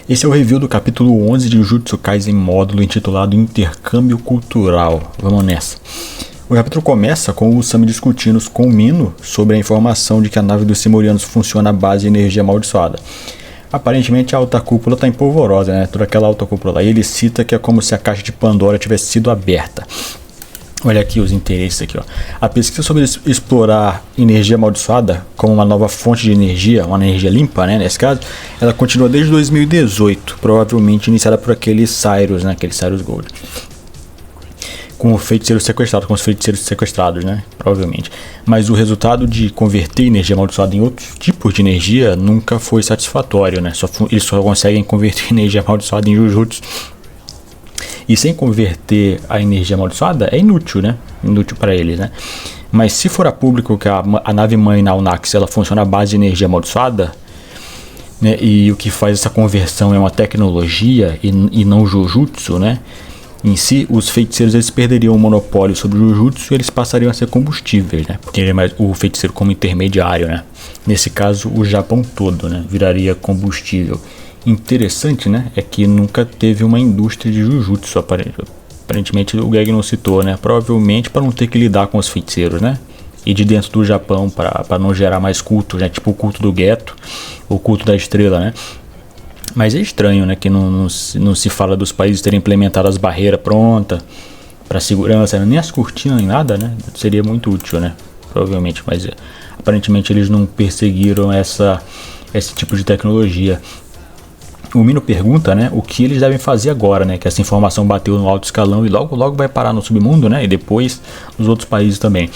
Esse é o review do capítulo 11 de Jujutsu Kaisen módulo intitulado Intercâmbio Cultural. Vamos nessa. O capítulo começa com o Usami discutindo com o Mino sobre a informação de que a nave dos Simurianos funciona à base de energia amaldiçoada. Aparentemente a alta cúpula está empolvorosa, né? Toda aquela alta cúpula lá. E ele cita que é como se a caixa de Pandora tivesse sido aberta. Olha aqui os interesses aqui, ó. A pesquisa sobre explorar energia amaldiçoada como uma nova fonte de energia, uma energia limpa, né, nesse caso, ela continua desde 2018, provavelmente iniciada por aqueles Cyrus, né, aqueles Cyrus Gold. Com os feiticeiros sequestrados, né, provavelmente. Mas o resultado de converter energia amaldiçoada em outros tipos de energia nunca foi satisfatório, né? Eles só conseguem converter energia amaldiçoada em Jujutsu. E sem converter a energia amaldiçoada é inútil, né? Inútil para eles, né? Mas se for a público que a nave mãe na Unax ela funciona à base de energia amaldiçoada, né? E o que faz essa conversão é uma tecnologia e não Jujutsu, né? Em si, os feiticeiros eles perderiam o monopólio sobre o Jujutsu e eles passariam a ser combustíveis, né? Porque ele é mais o feiticeiro como intermediário, né? Nesse caso, o Japão todo, né? Viraria combustível. Interessante, né? É que nunca teve uma indústria de Jujutsu, aparentemente o Geg não citou, né? Provavelmente para não ter que lidar com os feiticeiros, né? E de dentro do Japão para não gerar mais cultos, né? Tipo o culto do Geto, o culto da estrela, né? Mas é estranho, né? Que não se fala dos países terem implementado as barreiras prontas para segurança, nem as cortinas, nem nada, né? Seria muito útil, né? Provavelmente, mas aparentemente eles não perseguiram esse tipo de tecnologia. O Mino pergunta, né, o que eles devem fazer agora, né, que essa informação bateu no alto escalão e logo vai parar no submundo, né, e depois nos outros países também.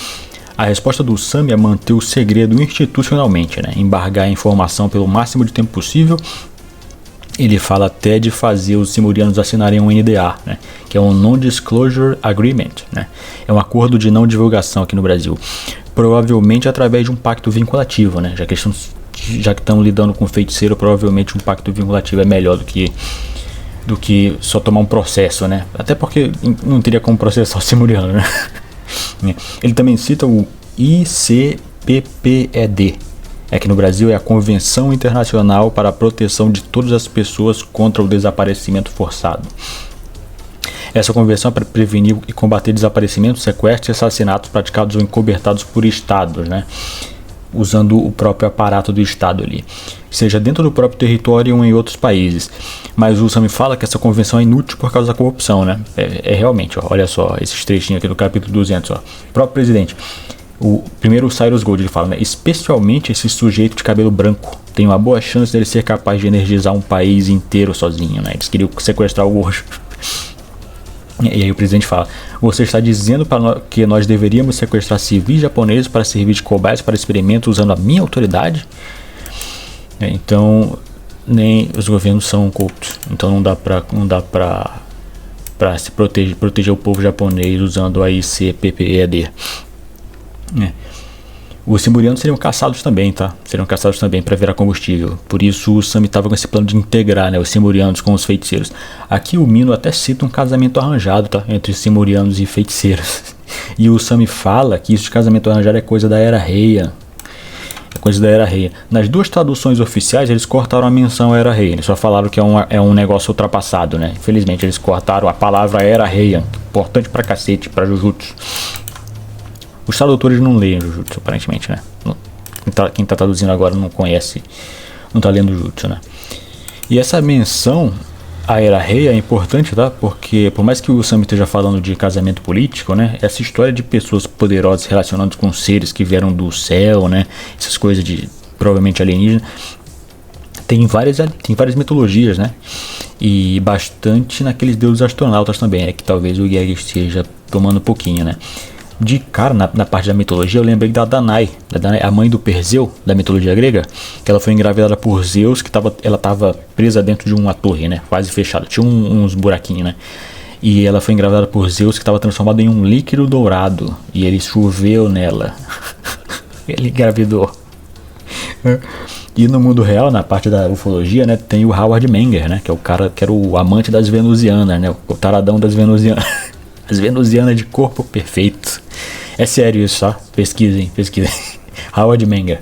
A resposta do Usami é manter o segredo institucionalmente, né, embargar a informação pelo máximo de tempo possível. Ele fala até de fazer os Simurianos assinarem um NDA, né, que é um Non-Disclosure Agreement, né, é um acordo de não divulgação aqui no Brasil, provavelmente através de um pacto vinculativo, né, já que estão lidando com feiticeiro, provavelmente um pacto vinculativo é melhor do que só tomar um processo, né? Até porque não teria como processar o Simuriano, né? Ele também cita o ICPPED, que no Brasil é a Convenção Internacional para a Proteção de Todas as Pessoas contra o Desaparecimento Forçado. Essa convenção é para prevenir e combater desaparecimentos, sequestros e assassinatos praticados ou encobertados por estados, né? Usando o próprio aparato do Estado ali, seja dentro do próprio território ou em outros países. Mas o Usami fala que essa convenção é inútil por causa da corrupção, né? Realmente, ó, olha só esses trechinhos aqui do capítulo 200, ó. O próprio presidente, o primeiro Cyrus Gold, ele fala, né? Especialmente esse sujeito de cabelo branco tem uma boa chance dele ser capaz de energizar um país inteiro sozinho, né? Eles queriam sequestrar o Gojo. E aí o presidente fala, você está dizendo que nós deveríamos sequestrar civis japoneses para servir de cobaias para experimentos usando a minha autoridade? Então, nem os governos são corruptos. Então não dá para se proteger o povo japonês usando a ICPPED. Os Simurianos seriam caçados também, tá? Seriam caçados também para virar combustível. Por isso o Usami estava com esse plano de integrar, né, os Simurianos com os feiticeiros. Aqui o Mino até cita um casamento arranjado, tá? Entre Simurianos e feiticeiros. E o Usami fala que isso de casamento arranjado é coisa da Era Heian. É coisa da Era Heian. Nas duas traduções oficiais eles cortaram a menção Era Heian. Eles só falaram que é um negócio ultrapassado, né? Infelizmente eles cortaram a palavra Era Heian. Importante pra cacete, pra Jujutsu. Os tradutores não leem Jujutsu, aparentemente, né? Quem tá traduzindo agora não conhece, não tá lendo Jujutsu, né? E essa menção à Era Heian é importante, tá? Porque por mais que o Usami esteja falando de casamento político, né? Essa história de pessoas poderosas relacionadas com seres que vieram do céu, né? Essas coisas de provavelmente alienígena, tem várias mitologias, né? E bastante naqueles deuses astronautas também, que talvez o Geg esteja tomando um pouquinho, né? De cara, na parte da mitologia, eu lembrei da Danae, a mãe do Perseu, da mitologia grega, que ela foi engravidada por Zeus, ela estava presa dentro de uma torre, né, quase fechada, tinha uns buraquinhos, né, e ela foi engravidada por Zeus, que estava transformado em um líquido dourado, e ele choveu nela, ele engravidou. E no mundo real, na parte da ufologia, né, tem o Howard Menger, né, que é o cara que era o amante das venusianas, né, o taradão das venusianas. As venusianas de corpo perfeito. É sério isso, tá? Pesquisem. Howard Menger.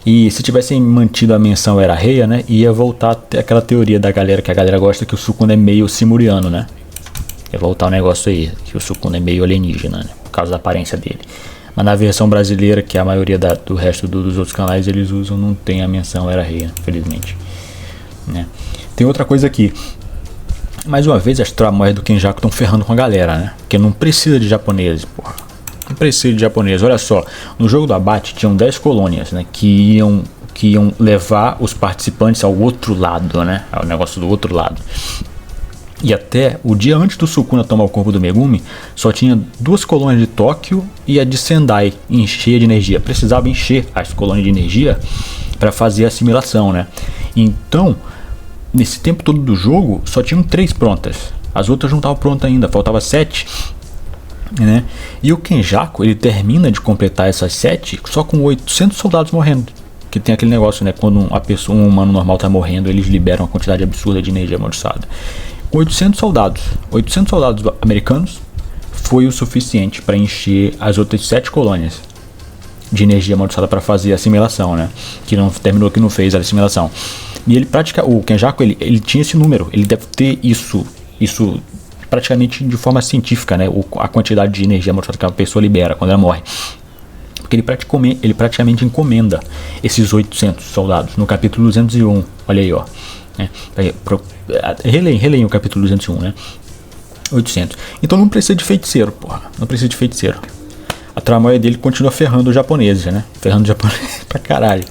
E se tivessem mantido a menção Era Reia, né, ia voltar até aquela teoria da galera, que a galera gosta, que o Sukuna é meio simuriano, né? Ia voltar o negócio aí, que o Sukuna é meio alienígena, né, por causa da aparência dele. Mas na versão brasileira, que a maioria do resto dos outros canais eles usam, não tem a menção Era Reia, infelizmente. Né? Tem outra coisa aqui. Mais uma vez, as tramóias do Kenjaku estão ferrando com a galera, né? Porque não precisa de japoneses, porra. Não precisa de japoneses. Olha só, no jogo do abate tinham 10 colônias, né? Que iam levar os participantes ao outro lado, né? Ao negócio do outro lado. E até o dia antes do Sukuna tomar o corpo do Megumi, só tinha 2 colônias de Tóquio e a de Sendai cheia de energia. Precisava encher as colônias de energia para fazer a assimilação, né? Então, nesse tempo todo do jogo, só tinham 3 prontas. As outras não estavam prontas ainda, faltava 7. Né? E o Kenjaku, ele termina de completar essas 7 só com 800 soldados morrendo. Que tem aquele negócio, né? Quando um humano normal está morrendo, eles liberam uma quantidade absurda de energia amaldiçoada. 800 soldados americanos foi o suficiente para encher as outras 7 colônias de energia amaldiçoada para fazer a assimilação, né? Que não terminou, que não fez a assimilação. E ele o Kenjaku, ele tinha esse número, ele deve ter isso praticamente de forma científica, né? A quantidade de energia amaldiçoada que a pessoa libera quando ela morre. Porque ele praticamente encomenda esses 800 soldados no capítulo 201. Olha aí, ó. Releem o capítulo 201, né? 800. Então não precisa de feiticeiro, porra. Não precisa de feiticeiro. A tramóia dele continua ferrando os japoneses, né? Ferrando os japoneses pra caralho.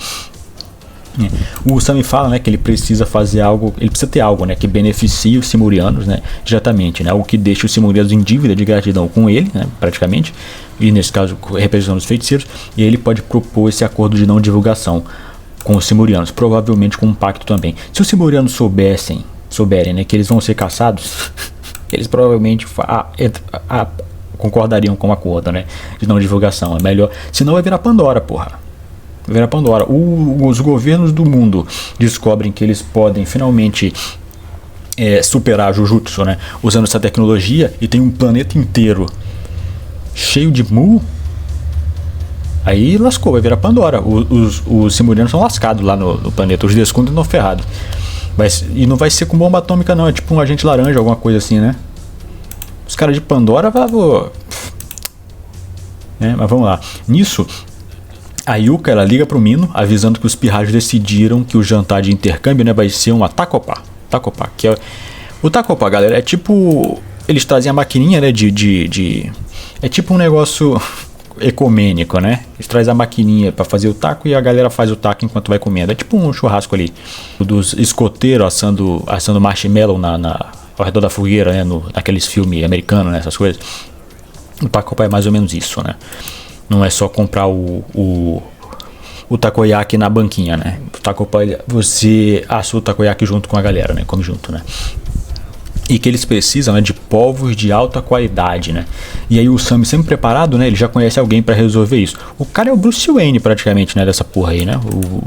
O Sami fala, né, que ele precisa fazer algo, ele precisa ter algo, né, que beneficie os simurianos, né, diretamente, né, algo que deixe os simurianos em dívida de gratidão com ele, né, praticamente, e nesse caso representando os feiticeiros, e ele pode propor esse acordo de não divulgação com os simurianos, provavelmente com um pacto também. Se os simurianos souberem, né, que eles vão ser caçados, eles provavelmente concordariam com o acordo, né, de não divulgação. É melhor, senão vai virar Pandora, porra. Os governos do mundo descobrem que eles podem finalmente superar a Jujutsu, né, usando essa tecnologia, e tem um planeta inteiro cheio de Mu. Aí lascou, vai virar Pandora. Os simurianos são lascados lá no planeta, os descontos estão ferrados. E não vai ser com bomba atômica, não, é tipo um agente laranja, alguma coisa assim, né? Os caras de Pandora mas vamos lá. Nisso, a Yuka, ela liga pro Mino, avisando que os pirralhos decidiram que o jantar de intercâmbio, né, vai ser uma Takopa. Takopa, que é... O Takopa, galera, é tipo... Eles trazem a maquininha, né, é tipo um negócio ecumênico, né? Eles trazem a maquininha pra fazer o taco e a galera faz o taco enquanto vai comendo. É tipo um churrasco ali. Dos escoteiros assando marshmallow ao redor da fogueira, né, naqueles filmes americanos, né, essas coisas. O Takopa é mais ou menos isso, né? Não é só comprar o takoyaki na banquinha, né? O takopa, você assa o takoyaki junto com a galera, né? Come junto, né? E que eles precisam, né, de povos de alta qualidade, né? E aí o Sami, sempre preparado, né? Ele já conhece alguém pra resolver isso. O cara é o Bruce Wayne praticamente, né? Dessa porra aí, né?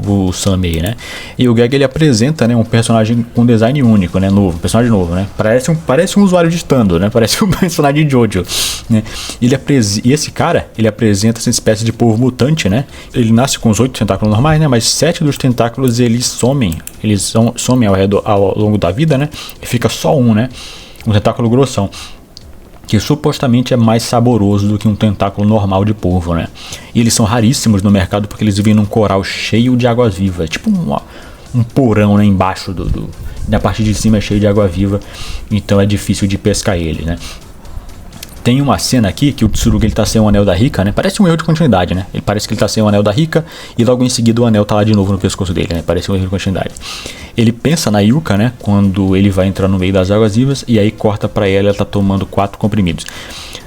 O Sami aí, né? E o Gag, ele apresenta, né, um personagem com design único, né? Novo, personagem novo, né? Parece um usuário de stand, né? Parece um personagem de Jojo, né? E esse cara, ele apresenta essa espécie de povo mutante, né? Ele nasce com os 8 tentáculos normais, né? Mas 7 dos tentáculos, eles somem ao longo da vida, né? E fica só um, né? Um tentáculo grossão, que supostamente é mais saboroso do que um tentáculo normal de polvo, né? E eles são raríssimos no mercado porque eles vivem num coral cheio de água viva, tipo um porão, né, embaixo da parte de cima é cheio de água viva, então é difícil de pescar ele, né? Tem uma cena aqui que o Tsurugi, ele tá sem o anel da Rika, né? Parece um erro de continuidade, né? Ele parece que ele tá sem o anel da Rika e logo em seguida o anel tá lá de novo no pescoço dele, né? Parece um erro de continuidade. Ele pensa na Yuka, né? Quando ele vai entrar no meio das águas vivas e aí corta pra ela tá tomando 4 comprimidos.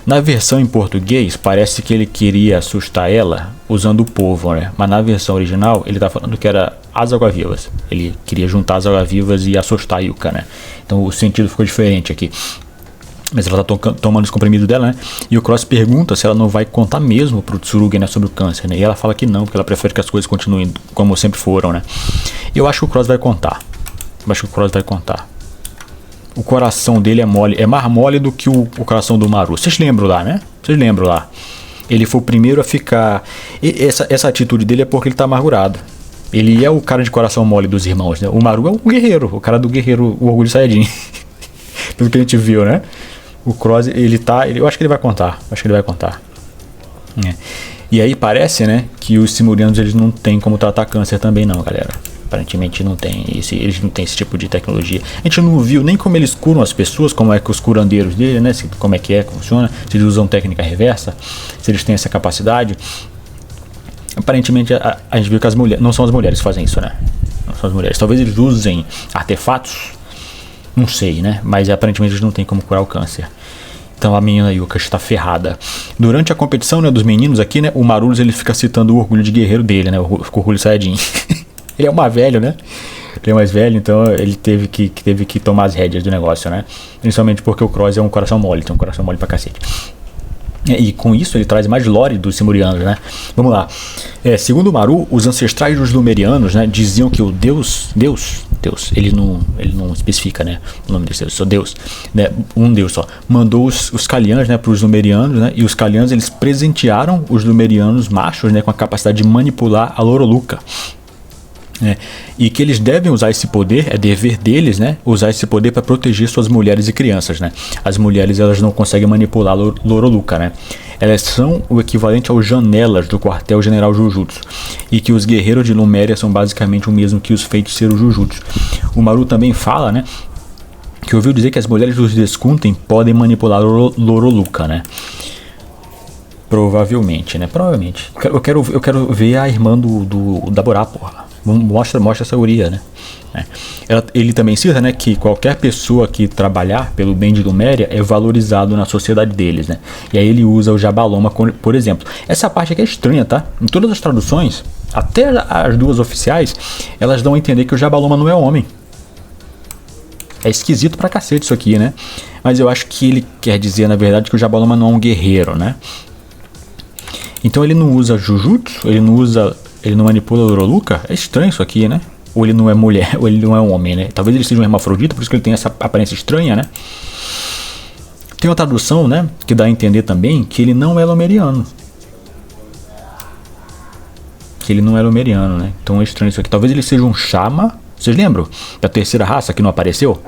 Na versão em português, parece que ele queria assustar ela usando o polvo, né? Mas na versão original, ele tá falando que era as águas-vivas. Ele queria juntar as águas-vivas e assustar a Yuka, né? Então o sentido ficou diferente aqui. Mas ela tá tomando os comprimidos dela, né? E o Cross pergunta se ela não vai contar mesmo pro Tsurugi, né, sobre o câncer, né? E ela fala que não, porque ela prefere que as coisas continuem como sempre foram, né? E eu acho que o Cross vai contar. O coração dele é mole, é mais mole do que o coração do Maru. Vocês lembram lá, né? Ele foi o primeiro a ficar... Essa atitude dele é porque ele tá amargurado. Ele é o cara de coração mole dos irmãos, né? O Maru é o guerreiro, o cara do guerreiro, o Orgulho Saiyajin. Pelo que a gente viu, né? O Cross, eu acho que ele vai contar. E aí parece, né, que os Simurianos eles não têm como tratar câncer também não, galera. Aparentemente não tem eles não têm esse tipo de tecnologia. A gente não viu nem como eles curam as pessoas, como é que os curandeiros dele, né, como funciona, se eles usam técnica reversa, se eles têm essa capacidade. Aparentemente a gente viu que as mulheres, não são as mulheres que fazem isso, né? Não são as mulheres. Talvez eles usem artefatos, não sei, né? Mas aparentemente eles não têm como curar o câncer. Então a menina Yuka está ferrada. Durante a competição, né, dos meninos aqui, né, o Marulus ele fica citando o orgulho de guerreiro dele, né, o Orgulho Saiyajin. Ele é o mais velho, né? Ele é mais velho, então ele teve que tomar as rédeas do negócio, né? Principalmente porque o Cross é um coração mole, tem um coração mole pra cacete. E com isso ele traz mais lore dos Simurianos, né? Vamos lá. Segundo o Maru, os ancestrais dos Lumerianos, né, diziam que o Deus, ele não especifica, né, o nome desse Deus, só Deus, né, um Deus só, mandou os Kalians, né, para os Lumerianos, né, e os Kalians eles presentearam os Lumerianos machos, né, com a capacidade de manipular a Loroluca. E que eles devem usar esse poder, é dever deles, né, usar esse poder para proteger suas mulheres e crianças, né. As mulheres elas não conseguem manipular a Loroluca, né. Elas são o equivalente aos janelas do quartel general Jujutsu, e que os guerreiros de Luméria são basicamente o mesmo que os feiticeiros Jujutsu. O Maru também fala, né, que ouviu dizer que as mulheres dos Deskunten podem manipular a Loroluca, né. Provavelmente, né, provavelmente. Eu quero ver a irmã da Borá, porra. Mostra essa teoria, né? Ele também cita, né, que qualquer pessoa que trabalhar pelo bem de Luméria é valorizado na sociedade deles, né? E aí ele usa o Jabaloma, por exemplo. Essa parte aqui é estranha, tá? Em todas as traduções, até as duas oficiais, elas dão a entender que o Jabaloma não é homem. É esquisito pra cacete isso aqui, né? Mas eu acho que ele quer dizer, na verdade, que o Jabaloma não é um guerreiro, né? Então ele não usa Jujutsu, ele não manipula a Loroluca. É estranho isso aqui, né? Ou ele não é mulher, ou ele não é um homem, né? Talvez ele seja um hermafrodita, por isso que ele tem essa aparência estranha, né? Tem uma tradução, né, que dá a entender também que ele não é Lumeriano. Né? Então é estranho isso aqui. Talvez ele seja um Chama. Vocês lembram da terceira raça que não apareceu?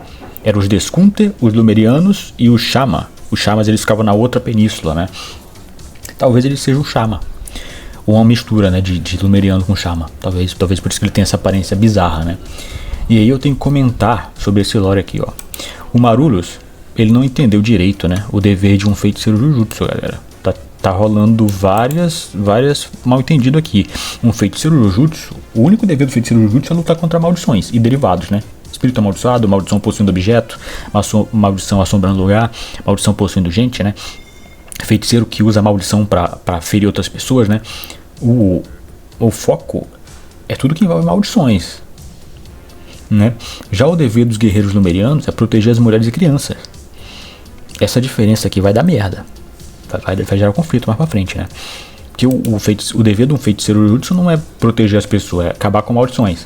Eram os Deskunte, os Lumerianos e os Chama. Os Chamas eles ficavam na outra península, né? Talvez ele seja um Chama. Ou uma mistura, né, de Lumeriano com Chama. Talvez por isso que ele tem essa aparência bizarra, né? E aí eu tenho que comentar sobre esse lore aqui, ó. O Marulus, ele não entendeu direito, né, o dever de um feiticeiro Jujutsu, galera. Tá rolando várias mal entendido aqui. Um feiticeiro Jujutsu, o único dever do feiticeiro Jujutsu é lutar contra maldições e derivados, né? Espírito amaldiçoado, maldição possuindo objeto, maldição assombrando lugar, maldição possuindo gente, né? Feiticeiro que usa maldição pra ferir outras pessoas, né? O foco é tudo que envolve maldições, né? Já o dever dos guerreiros lumerianos é proteger as mulheres e crianças. Essa diferença aqui vai dar merda. Vai gerar conflito mais pra frente, né? Porque o dever de um feiticeiro Jujutsu não é proteger as pessoas, é acabar com maldições.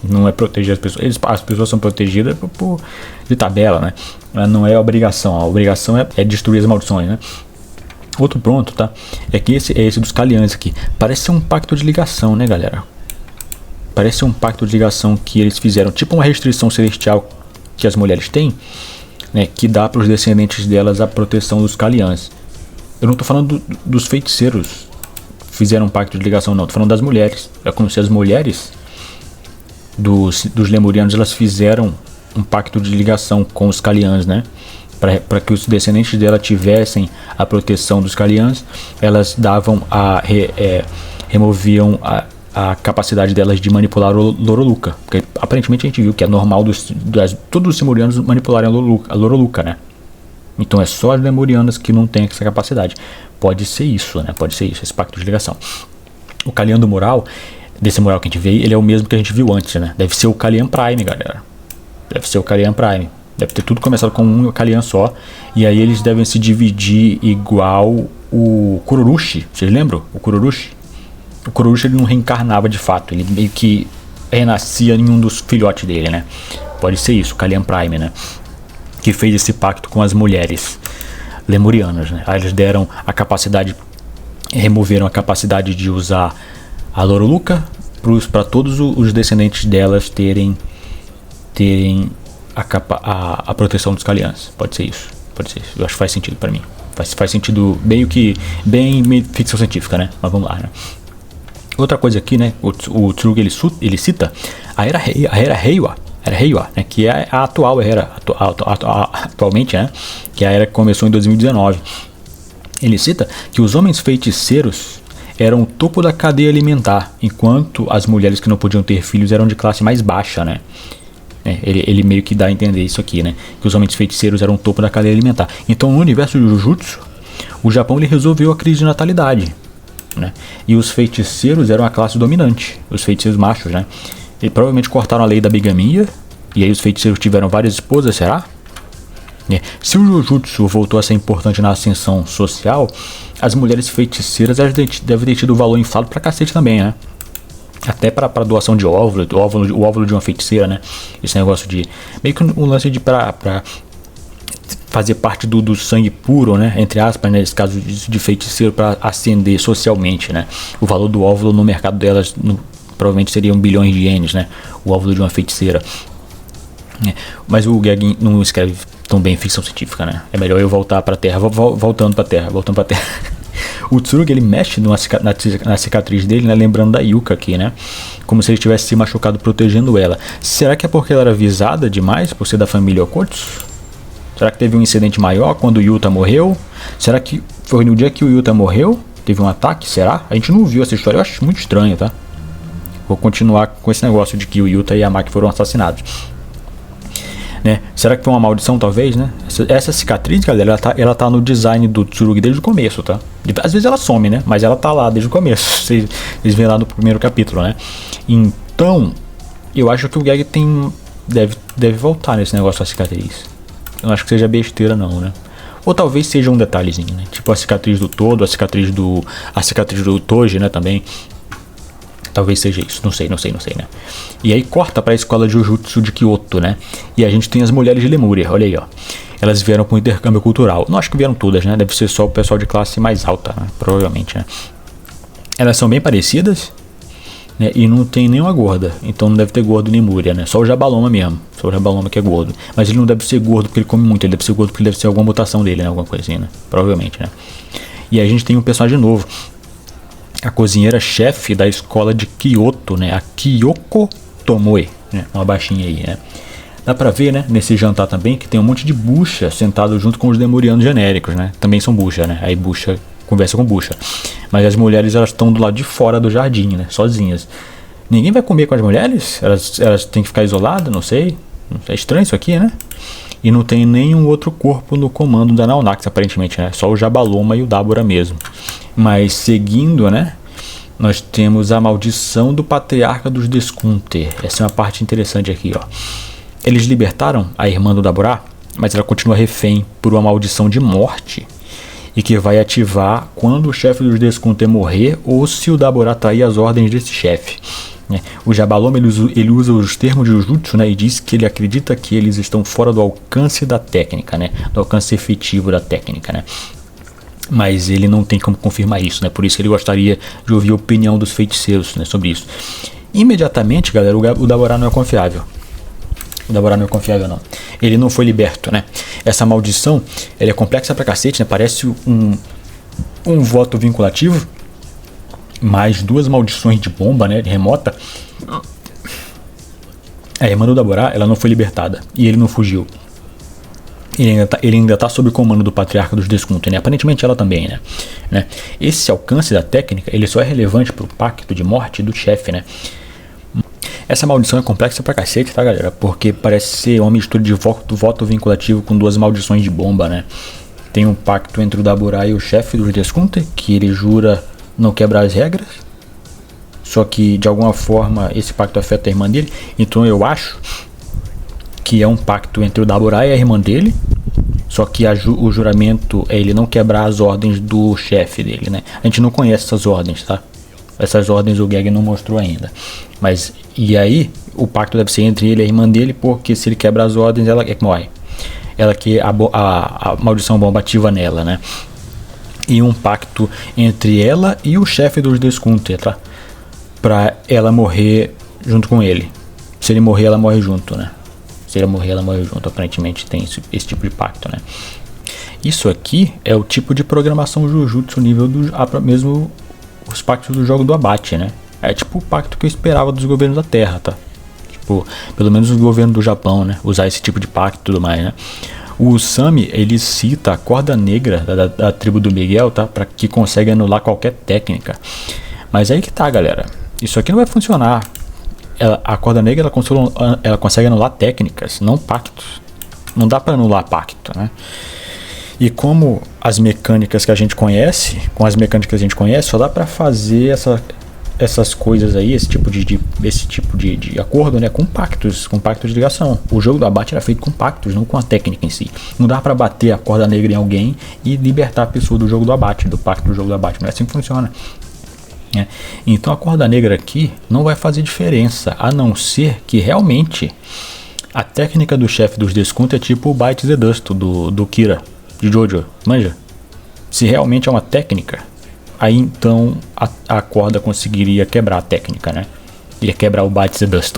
Não é proteger as pessoas. As pessoas são protegidas de tabela, né? Não é obrigação. A obrigação é destruir as maldições, né? Outro ponto, tá? É que esse dos Kalians aqui. Parece ser um pacto de ligação, né, galera? Parece ser um pacto de ligação que eles fizeram. Tipo uma restrição celestial que as mulheres têm, né? Que dá para os descendentes delas a proteção dos Kalians. Eu não tô falando dos feiticeiros fizeram um pacto de ligação, não. Tô falando das mulheres. É como se as mulheres dos Lemurianos elas fizeram um pacto de ligação com os Kalians, né? Para que os descendentes dela tivessem a proteção dos Kalians, elas davam removiam a capacidade delas de manipular o Loroluca. Porque aparentemente a gente viu que é normal todos os Simurianos manipularem a Loroluca, né? Então é só as Lemurianas que não têm essa capacidade. Pode ser isso, né? Pode ser isso, esse pacto de ligação. O Kalian do mural, desse mural que a gente vê, ele é o mesmo que a gente viu antes, né? Deve ser o Kalian Prime, galera. Deve ser o Kalian Prime. Deve ter tudo começado com um Kalian só. E aí eles devem se dividir igual o Kurorushi. Vocês lembram? O Kurorushi ele não reencarnava de fato. Ele meio que renascia em um dos filhotes dele, né? Pode ser isso, o Kalian Prime, né? Que fez esse pacto com as mulheres lemurianas, né? Aí eles deram a capacidade, removeram a capacidade de usar a Loruluca para todos os descendentes delas terem a proteção dos Calians. Pode ser isso. Eu acho que faz sentido para mim. Faz sentido bem ficção científica, né? Mas vamos lá, né? Outra coisa aqui, né? O Tsurug ele cita a Era Heiwa, né? Que é a atual era, atualmente, né? Que é a era que começou em 2019. Ele cita que os homens feiticeiros eram o topo da cadeia alimentar, enquanto as mulheres que não podiam ter filhos eram de classe mais baixa, né? Ele meio que dá a entender isso aqui, né? Que os homens feiticeiros eram o topo da cadeia alimentar. Então, no universo de Jujutsu, o Japão ele resolveu a crise de natalidade, né? E os feiticeiros eram a classe dominante, os feiticeiros machos, né? E provavelmente cortaram a lei da bigamia, e aí os feiticeiros tiveram várias esposas, será? Se o Jujutsu voltou a ser importante na ascensão social, as mulheres feiticeiras devem ter tido valor inflado pra cacete também, né? Até para doação de óvulo, o óvulo de uma feiticeira, né? Esse negócio de meio que um lance de para fazer parte do sangue puro, né? Entre aspas, né? Nesse caso de feiticeiro, para ascender socialmente, né? O valor do óvulo no mercado delas provavelmente seriam bilhões de ienes, né? O óvulo de uma feiticeira. Mas o Gag não escreve tão bem ficção científica, né? É melhor eu voltar para a Terra, voltando para a Terra. O Tsurug ele mexe na cicatriz dele, né? Lembrando da Yuka aqui, né? Como se ele tivesse se machucado protegendo ela. Será que é porque ela era visada demais por ser da família Okotsu? Será que teve um incidente maior quando o Yuta morreu? Será que foi no dia que o Yuta morreu? Teve um ataque? Será? A gente não viu essa história, eu acho muito estranho, tá? Vou continuar com esse negócio de que o Yuta e a Maki foram assassinados. Né? Será que foi uma maldição, talvez, né? Essa cicatriz, galera, ela tá no design do Tsurug desde o começo, tá? Às vezes ela some, né? Mas ela tá lá desde o começo. Vocês veem lá no primeiro capítulo, né? Então, eu acho que o Gag deve voltar nesse negócio da cicatriz. Eu não acho que seja besteira, não, né? Ou talvez seja um detalhezinho, né? Tipo a cicatriz do Todo, a cicatriz do Toji, né? Também. Talvez seja isso, não sei, né? E aí corta para a escola de Jujutsu de Kyoto, né? E a gente tem as mulheres de Lemúria, olha aí, ó. Elas vieram para um intercâmbio cultural. Não acho que vieram todas, né? Deve ser só o pessoal de classe mais alta, né? Provavelmente, né? Elas são bem parecidas, né? E não tem nenhuma gorda. Então não deve ter gordo em Lemúria, né? Só o Jabaloma mesmo. Só o Jabaloma que é gordo. Mas ele não deve ser gordo porque ele come muito. Ele deve ser gordo porque deve ser alguma mutação dele, né? Alguma coisinha, né? Provavelmente, né? E aí a gente tem um personagem novo. A cozinheira-chefe da escola de Kyoto, né? A Kyoko Tomoe, né? Uma baixinha aí, né? Dá pra ver, né? Nesse jantar também que tem um monte de bucha sentado junto com os demurianos genéricos, né? Também são bucha, né? Aí bucha conversa com bucha. Mas as mulheres, elas estão do lado de fora do jardim, né? Sozinhas. Ninguém vai comer com as mulheres? Elas têm que ficar isoladas? Não sei. É estranho isso aqui, né? E não tem nenhum outro corpo no comando da Naonax, aparentemente, né? Só o Jabaloma e o Dabura mesmo. Mas seguindo, né? Nós temos a maldição do patriarca dos Deskunter. Essa é uma parte interessante aqui, ó. Eles libertaram a irmã do Dabura, mas ela continua refém por uma maldição de morte. E que vai ativar quando o chefe dos Deskunter morrer ou se o Dabura trair as ordens desse chefe. O Jabaloma ele usa os termos de Jujutsu, né, e diz que ele acredita que eles estão fora do alcance da técnica, né, do alcance efetivo da técnica, né. Mas ele não tem como confirmar isso, né, por isso que ele gostaria de ouvir a opinião dos feiticeiros, né, sobre isso. Imediatamente, galera, o Dabura não é confiável. O Dabura não é confiável, não. Ele não foi liberto, né. Essa maldição, ela é complexa pra cacete, né, parece um voto vinculativo. Mais 2 maldições de bomba, né, de remota. A irmã do Dabura, ela não foi libertada e ele não fugiu. Ele ainda tá sob o comando do patriarca dos Deskunter, né? Aparentemente ela também, né? Esse alcance da técnica, ele só é relevante pro pacto de morte do chefe, né? Essa maldição é complexa pra cacete, tá, galera? Porque parece ser uma mistura de voto vinculativo com 2 maldições de bomba, né? Tem um pacto entre o Dabura e o chefe dos Deskunter, que ele jura não quebrar as regras, só que de alguma forma esse pacto afeta a irmã dele. Então eu acho que é um pacto entre o Dabura e a irmã dele, só que o juramento é ele não quebrar as ordens do chefe dele, né? A gente não conhece essas ordens, tá? Essas ordens o Gag não mostrou ainda, mas e aí o pacto deve ser entre ele e a irmã dele, porque se ele quebrar as ordens ela morre, ela que a maldição bomba ativa nela, né? E um pacto entre ela e o chefe dos Deskunter, tá? pra ela morrer junto com ele. Se ele morrer, ela morre junto, né? Se ele morrer, ela morre junto. Aparentemente tem esse tipo de pacto, né? Isso aqui é o tipo de programação Jujutsu nível mesmo os pactos do jogo do abate, né? É tipo o pacto que eu esperava dos governos da Terra, tá? Tipo, pelo menos os governos do Japão, né? Usar esse tipo de pacto e tudo mais, né? O Usami, ele cita a corda negra da tribo do Miguel, tá? Pra que consegue anular qualquer técnica. Mas aí que tá, galera. Isso aqui não vai funcionar. A corda negra, ela consegue anular técnicas, não pactos. Não dá pra anular pacto, né? E como as mecânicas que a gente conhece, só dá pra fazer essas coisas aí, esse tipo de acordo, né, com pactos de ligação. O jogo do abate era feito com pactos, não com a técnica em si. Não dá pra bater a corda negra em alguém e libertar a pessoa do jogo do abate, do pacto do jogo do abate. Não é assim que funciona. Então a corda negra aqui não vai fazer diferença, a não ser que realmente a técnica do chefe dos Desconto é tipo o Bite the Dust do Kira, de Jojo, manja? Se realmente é uma técnica, aí então a corda conseguiria quebrar a técnica, né? Ia quebrar o Bite the Dust.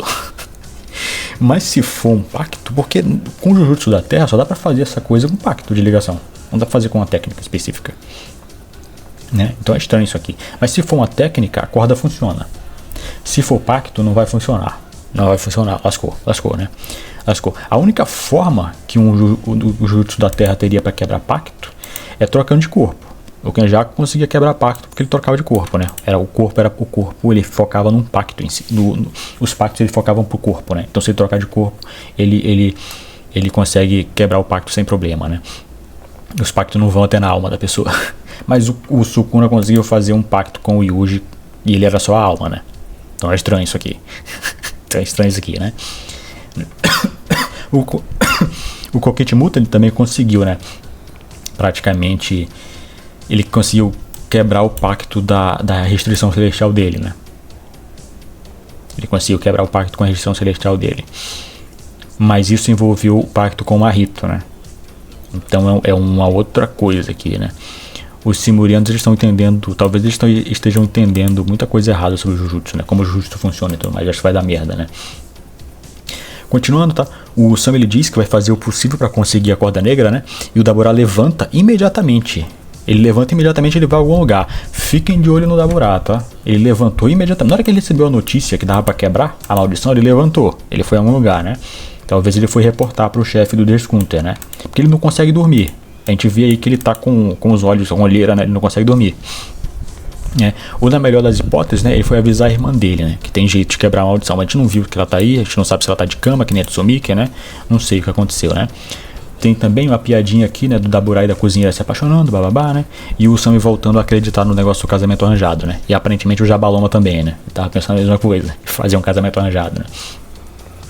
Mas se for um pacto, porque com o Jujutsu da Terra só dá pra fazer essa coisa com pacto de ligação, não dá pra fazer com uma técnica específica, né? Então é estranho isso aqui. Mas se for uma técnica, a corda funciona. Se for pacto, não vai funcionar. Não vai funcionar. Lascou, né? Lascou. A única forma que o Jujutsu da Terra teria para quebrar pacto é trocando de corpo. O Kenjaku conseguia quebrar pacto porque ele trocava de corpo, né? O corpo, ele focava num pacto em si. Os pactos ele focavam pro corpo, né? Então se ele trocar de corpo, ele consegue quebrar o pacto sem problema, né? Os pactos não vão até na alma da pessoa. Mas o Sukuna conseguiu fazer um pacto com o Yuji e ele era só a alma, né? Então é estranho isso aqui. Então é estranho isso aqui, né? O Kokichimuta ele também conseguiu, né? Praticamente ele conseguiu quebrar o pacto da restrição celestial dele, né? Ele conseguiu quebrar o pacto com a restrição celestial dele. Mas isso envolveu o pacto com o Mahito, né? Então é uma outra coisa aqui, né? Os Simurianos eles estão entendendo, talvez eles estejam entendendo muita coisa errada sobre o Jujutsu, né? Como o Jujutsu funciona e tudo mais, acho que vai dar merda, né? Continuando, tá? O Sam ele diz que vai fazer o possível para conseguir a corda negra, né? E o Daburá levanta imediatamente. Ele levanta imediatamente e ele vai a algum lugar. Fiquem de olho no Daburá, tá? Ele levantou imediatamente. Na hora que ele recebeu a notícia que dava para quebrar a maldição, ele levantou. Ele foi a algum lugar, né? Talvez ele foi reportar para o chefe do Deskunter, né? Porque ele não consegue dormir. A gente vê aí que ele tá com os olhos, com olheira, né? Ele não consegue dormir. Ou na melhor das hipóteses, né? Ele foi avisar a irmã dele, né? Que tem jeito de quebrar a maldição. Mas a gente não viu que ela tá aí, a gente não sabe se ela tá de cama, que nem a Tsumike, né? Não sei o que aconteceu, né? Tem também uma piadinha aqui, né? Do Daburá e da cozinheira se apaixonando, bababá, né? E o Sami voltando a acreditar no negócio do casamento arranjado, né? E aparentemente o Jabaloma também, né? Ele tava pensando a mesma coisa, fazer um casamento arranjado, né?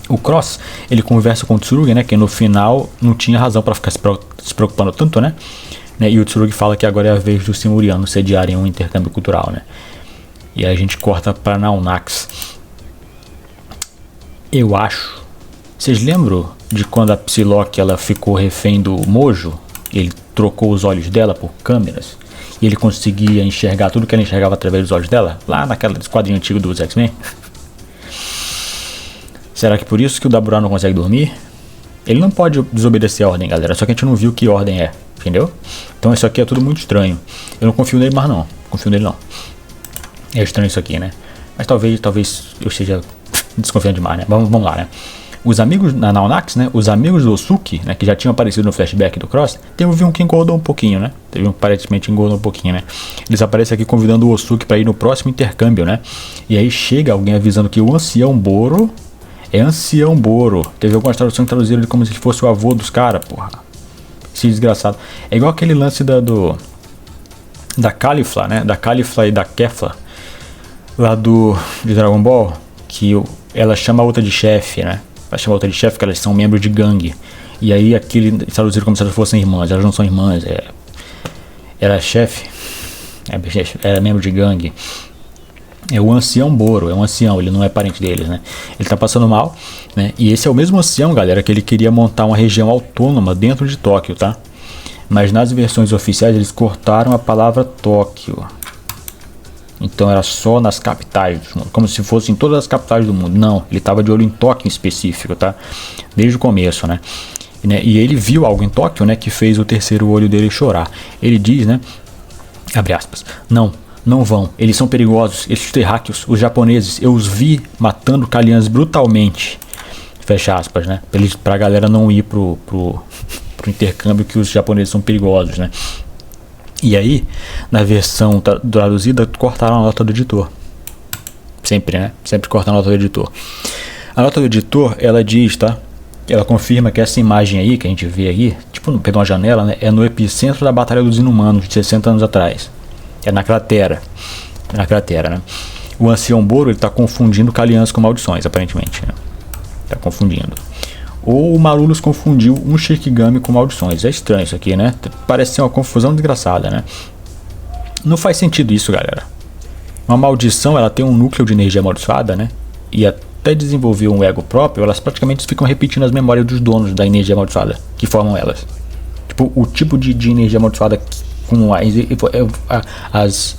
O Cross, ele conversa com o Tsurugi, né? Que no final não tinha razão para ficar se preocupando tanto, né? E o Tsurugi fala que agora é a vez dos Simurianos sediarem um intercâmbio cultural, né? E aí a gente corta para Naunax. Eu acho. Vocês lembram de quando a Psylocke ela ficou refém do Mojo? Ele trocou os olhos dela por câmeras e ele conseguia enxergar tudo que ela enxergava através dos olhos dela? Lá naquele quadrinho antigo dos X-Men? Será que por isso que o Daburá não consegue dormir? Ele não pode desobedecer a ordem, galera. Só que a gente não viu que ordem é, entendeu? Então isso aqui é tudo muito estranho. Eu não confio nele mais não. Confio nele não. É estranho isso aqui, né? Mas talvez eu esteja desconfiando demais, né? Vamos lá, né? Os amigos na Naunax, né? Os amigos do Osuki, né? Que já tinham aparecido no flashback do Cross. Teve um que engordou um pouquinho, né? Teve um que aparentemente engordou um pouquinho, né? Eles aparecem aqui convidando o Osuki para ir no próximo intercâmbio, né? E aí chega alguém avisando que o ancião Boro é ancião Boro. Teve algumas traduções que traduziram ele como se fosse o avô dos caras, porra. Esse desgraçado. É igual aquele lance da Caulifla, né? Da Caulifla e da Kefla. Lá de Dragon Ball. Que ela chama a outra de chefe, né? Ela chama a outra de chefe porque elas são membros de gangue. E aí aquele traduziram como se elas fossem irmãs. Elas não são irmãs. Ela é chefe. Era membro de gangue. É o ancião Boro, é um ancião, ele não é parente deles, né? Ele tá passando mal, né? E esse é o mesmo ancião, galera, que ele queria montar uma região autônoma dentro de Tóquio, tá? Mas nas versões oficiais eles cortaram a palavra Tóquio. Então era só nas capitais do mundo, como se fosse em todas as capitais do mundo. Não, ele estava de olho em Tóquio em específico, tá? Desde o começo, né? E ele viu algo em Tóquio, né, que fez o terceiro olho dele chorar. Ele diz, né, abre aspas, não vão, eles são perigosos, esses terráqueos, os japoneses, eu os vi matando Kalians brutalmente, fecha aspas, né, pra galera não ir pro intercâmbio, que os japoneses são perigosos, né. E aí, na versão traduzida, cortaram a nota do editor. Sempre, né, sempre cortaram a nota do editor. A nota do editor, ela diz, tá, ela confirma que essa imagem aí, que a gente vê aí, tipo, pegou uma janela, né, é no epicentro da Batalha dos Inumanos, de 60 anos atrás. É na cratera. Né? O ancião Boro, ele tá confundindo Kalians com maldições, aparentemente, né? Tá confundindo. Ou o Marulus confundiu um Shikigami com maldições. É estranho isso aqui, né? Parece ser uma confusão desgraçada, né? Não faz sentido isso, galera. Uma maldição, ela tem um núcleo de energia amaldiçoada, né? E até desenvolver um ego próprio, elas praticamente ficam repetindo as memórias dos donos da energia amaldiçoada, que formam elas. Tipo, o tipo de energia amaldiçoada com as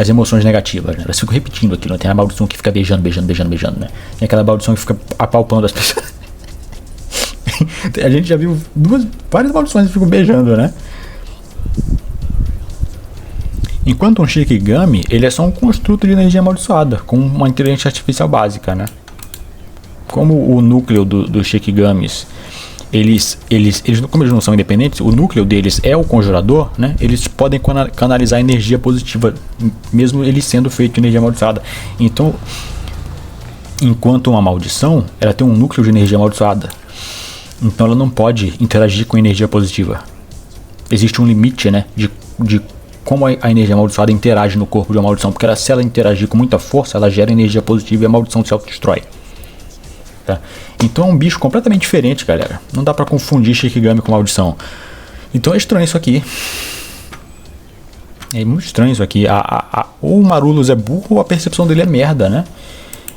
emoções negativas, né? Elas ficam repetindo aquilo, né? Tem a maldição que fica beijando, né? Tem aquela maldição que fica apalpando as pessoas. A gente já viu várias maldições que ficam beijando, né? Enquanto um Shikigami, ele é só um construto de energia amaldiçoada, com uma inteligência artificial básica, né? Como o núcleo dos Shikigamis, eles, como eles não são independentes, o núcleo deles é o conjurador, né? Eles podem canalizar energia positiva, mesmo ele sendo feito de energia amaldiçoada. Então, enquanto uma maldição, ela tem um núcleo de energia amaldiçoada. Então ela não pode interagir com energia positiva. Existe um limite, né, de como a energia amaldiçoada interage no corpo de uma maldição, porque se ela interagir com muita força, ela gera energia positiva e a maldição se autodestrói. Tá? Então é um bicho completamente diferente, galera. Não dá pra confundir Shikigami com maldição. Então é estranho isso aqui. É muito estranho isso aqui. Ou o Marulus é burro ou a percepção dele é merda, né?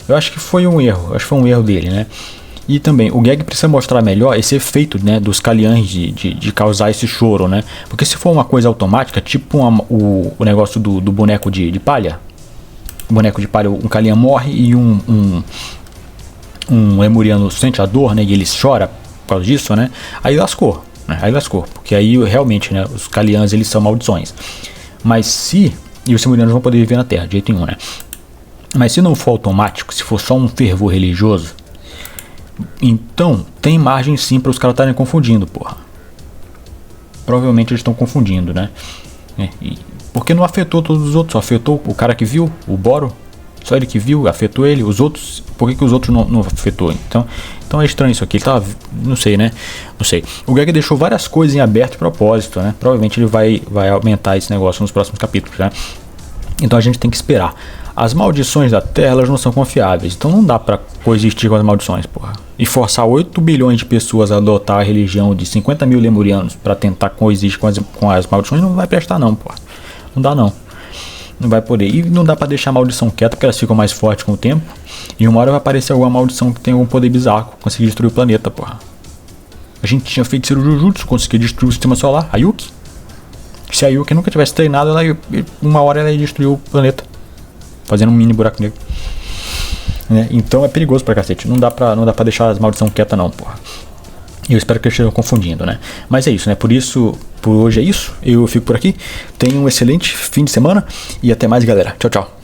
Eu acho que foi um erro. Acho que foi um erro dele, né? E também, o Geg precisa mostrar melhor esse efeito, né, dos Kalians de causar esse choro, né? Porque se for uma coisa automática, tipo o negócio do boneco de palha, o boneco de palha, um Kalian morre e um Lemuriano sente a dor, né, e ele chora por causa disso, né? Aí lascou, porque aí realmente, né, os Kalians, eles são maldições. Mas e os Lemurianos vão poder viver na Terra, de jeito nenhum, né? Mas se não for automático, se for só um fervor religioso, então tem margem sim para os caras estarem confundindo, porra. Provavelmente eles estão confundindo, né? Porque não afetou todos os outros, só afetou o cara que viu, o Boro. Só ele que viu, afetou ele. Os outros, por que os outros não afetou? Então é estranho isso aqui. Ele tá, não sei, né? Não sei. O Geg deixou várias coisas em aberto de propósito, né? Provavelmente ele vai aumentar esse negócio nos próximos capítulos, né? Então a gente tem que esperar. As maldições da Terra, elas não são confiáveis. Então não dá pra coexistir com as maldições, porra. E forçar 8 bilhões de pessoas a adotar a religião de 50 mil lemurianos pra tentar coexistir com as maldições não vai prestar não, porra. Não dá não. Não vai poder. E não dá pra deixar a maldição quieta, porque elas ficam mais fortes com o tempo. E uma hora vai aparecer alguma maldição que tem algum poder bizarro, conseguir destruir o planeta, porra. A gente tinha feito ser o Jujutsu, conseguir destruir o sistema solar. A Yuki. Se a Yuki nunca tivesse treinado, uma hora ela ia destruir o planeta, fazendo um mini buraco negro. Né? Então é perigoso pra cacete. Não dá pra deixar as maldições quietas não, porra. E eu espero que eles estejam confundindo, né? Mas é isso, né? Por hoje é isso. Eu fico por aqui. Tenham um excelente fim de semana. E até mais, galera. Tchau, tchau.